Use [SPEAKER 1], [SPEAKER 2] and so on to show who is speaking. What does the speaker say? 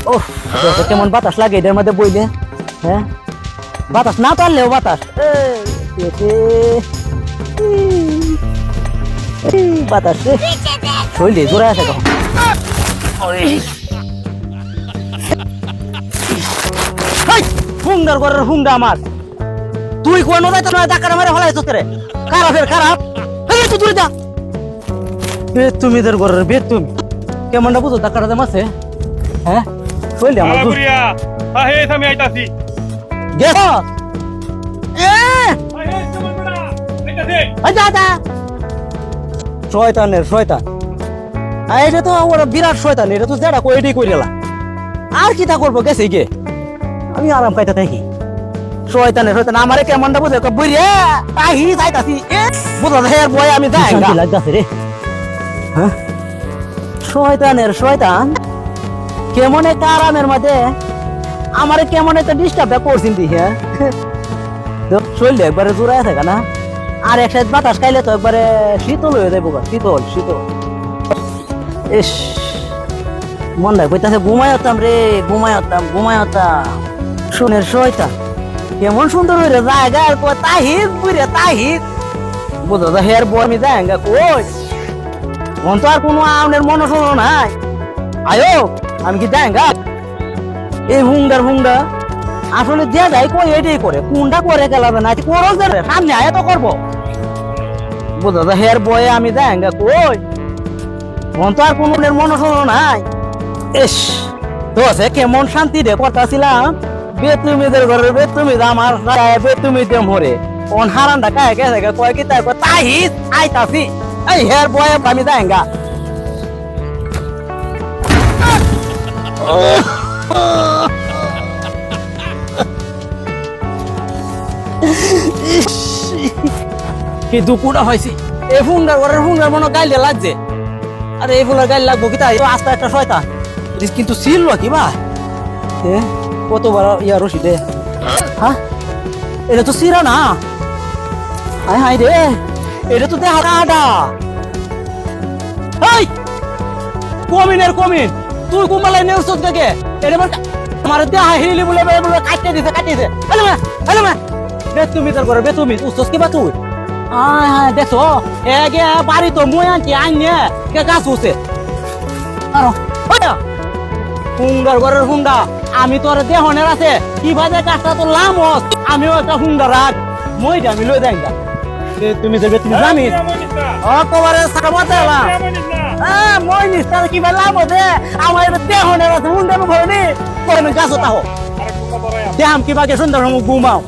[SPEAKER 1] ওহ কেমন বাতাস লাগে এটার মধ্যে বইলে হ্যাঁ বাতাস না পারলেও বাতাস বাতাস শরীরে জোরে আছে তখন হুন্ডার ঘরের হুন্ডা আমার তুই কোন যাইতো না ডাকার মারে ফেলাইছ তোরে খারাপের খারাপ এই তো দূরে যা বেতুমিদের ঘরের বেতুমি কেমনটা বুঝো ডাকাটা দাম আছে হ্যাঁ শরীরে আমার
[SPEAKER 2] বুড়িয়া আহে আমি আইতাছি
[SPEAKER 1] গেছ
[SPEAKER 2] আহে তোমার বড়া আইতাছি
[SPEAKER 1] আচ্ছা আচ্ছা শয়তানের শয়তান এটা তো ওরা বিরাট শয়তান এটা তো যেটা কইডি কইলা আর কি তা করবো গেছে গে আমি আরাম পাইতে থাকি শয়তানের শয়তান আমারে কেমনটা বুঝে বুড়িয়া তাহি যাইতাছি বুঝা যায় আর বয় আমি যাই শান্তি লাগতাছে রে হ্যাঁ শয়তানের শয়তান কেমন একটা আরামের মধ্যে আমারে কেমন একটা ডিস্টার্ব করছিস দি হ্যাঁ শরীরে একবারে জোড়ায় থাকে না আর এক সাইড বাতাস খাইলে তো একবারে শীতল হয়ে যাবো শীতল শীতল ইস মনটা কইতাছে ঘুমায়তাম রে ঘুমায়তাম শোনের শয়তান কেমন সুন্দর হইরে জায়গা আর কই তাহিদ বুইরে তাহিদ বুঝা যায় হেয়ার বয় আমি যাইঙ্গা কই মন তো আর কোনো আউনের মন শোনো নাই আয়ো আমি কি যাইঙ্গা এই হুঙ্গা আসলে যে যাই কই এটাই করে কোনটা করে গেলাবে না করো যে সামনে আয় তো করবো বুঝা যায় হেয়ার বয়ে আমি যাইঙ্গা কই মন তো আর কোনো মন শোনো নাই ইস তো আছে কেমন শান্তি রে করতেছিলাম বেতুমিদের ঘরের বেতুমিদ আমার বেতুমিতে মরে কোন হারানটা কায় গেছে কয় কি তাই তাহিদ আইতাছি এই হেয়ার বয় আমি যাইঙ্গা কি দুপুরা হয়েছি এই ফুঙ্গার ঘরের ফুঙ্গার মনে গাইলে লাগছে আরে এই ফুলার গাইলে লাগবো কি তাই আস্তে একটা শয়তান কিন্তু ছিল কি বা কতবার ইয়া রশি দে হ্যাঁ এটা তো সিরা না হায় হায় রে এটা তো দেখা কাটা এই কমিন তুই কুমালাই নেউছ থেকে এটা আমার দেহা হিলি বলে কাটতে দিছে হ্যালো মা বেতুমি তোর করে বেতুমি উস্তস কি বা তুই হ্যাঁ দেখো এগে বাড়ি তো মুই আনছি আইনে কে গাছ উঠছে আরো হুঙ্গার ঘরের হুঙ্গা আমি তোর দেহনের আছে কি বাজে গাছটা তো লামস আমিও একটা হুঙ্গা রাখ মই আমি লই দেন তুমি যাবে তুমি জানি অকবারে সাকাবাতে এলাম মই নিস্তার কি বা লাভ আছে আমার দেহনের আছে হুঙ্গার ভরে নি কোন গাছ তাহো দেহাম কি বাকে সুন্দর ঘুমাও